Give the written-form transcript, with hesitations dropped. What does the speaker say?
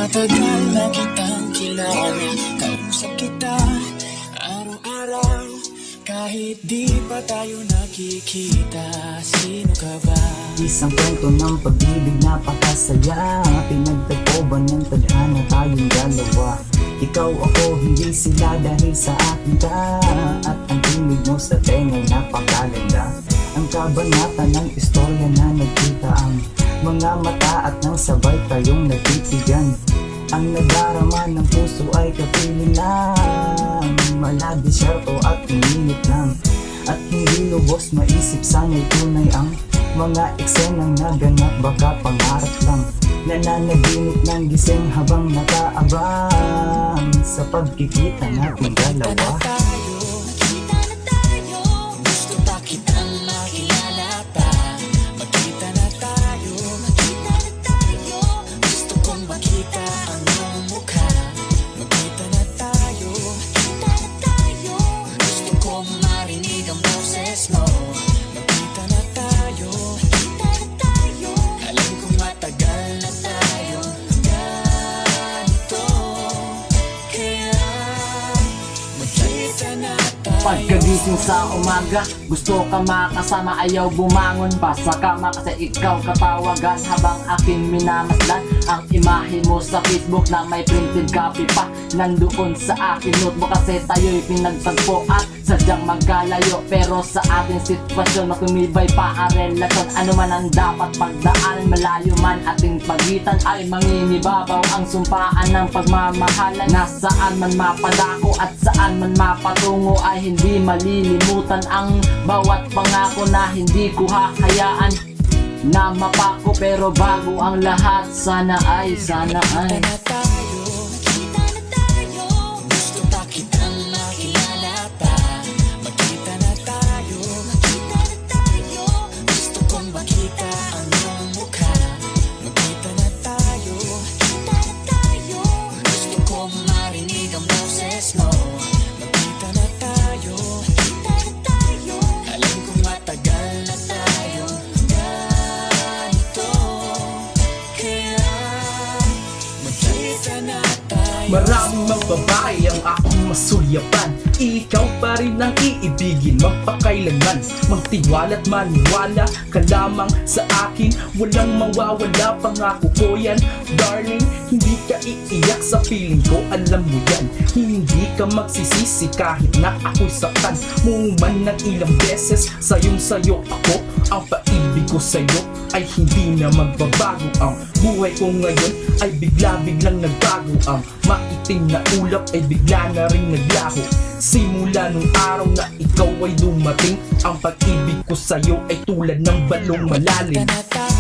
matagal na kitang kilala, kausap kita araw-araw, kahit di pa tayo nakikita. Sino ka ba? Isang kwento ng pag-ibig napakasaya, pinagtagpo ba ng tadhana tayong dalawa? Ikaw ako, hindi sila, dahil sa akin ka, at ang tinig mo sa tenga napakaganda. Ang kabanata ng istorya na nagkita ang mga mata, at nang sabay tayong nagtitigan. Ang nadarama ng puso ay kapiling lang, maladesyerto at uminit lang, at hindi lubos maisip sana'y tunay ang mga eksenang naganap. Baka pangarap lang, nananaginip ng gising habang nakaabang sa pagkikita natin dalawa. Magkita na tayo, gusto pa kitang makilala pa. Magkita na tayo, gusto kong makita ang iyong mukha. Magkita na tayo, gusto kong marinig ang boses mo. Magkita na tayo, alam kong matagal na tayo ganito, kaya magkita na tayo. Pagkagising sa umaga, gusto ka makasama, ayaw bumangon pa sa kama kasi ikaw katawagan habang aking minamasdan. Ang imahe mo sa Facebook na may printed copy pa nandoon sa aking notebook, kasi tayo'y pinagtagpo at sadyang magkalayo. Pero sa ating sitwasyon matumibay pa ang relasyon. Ano man ang dapat pagdaanan, malayo man ating pagitan, ay manginibabaw ang sumpaan ng pagmamahalan. Nasaan man mapadako at saan man mapatungo ay hindi malilimutan ang bawat pangako na hindi ko hakayaan na mapako. Pero bago ang lahat, sana ay Magkita na tayo, gusto pa kitang makilala pa. Magkita na tayo, gusto kong makita ang iyong mukha. Magkita na tayo, gusto kong marinig ang boses mo. Magkita na tayo, alam kong matagal na tayo ganito, kaya magkita na tayo. Maraming mga babae ang aking masulyapan, ikaw pa rin ang iibigin magpakailanman. Magtiwala't maniwala ka lamang sa akin, walang mawawala, pangako ko yan. Darling, hindi ka iiyak sa piling ko, alam mo yan. Hindi ka magsisisi kahit na ako'y saktan mo man ng ilang beses. Sayong-sayo ako, ang paibig ko sa'yo ay hindi na magbabago. Ang buhay ko ngayon ay bigla-biglang nagbago. Ang maitim na ulap ay bigla na rin naglaho. Simula nung araw na ikaw ay dumating, ang pag-ibig ko sa'yo ay tulad ng balong malalim. Magkita na tayo,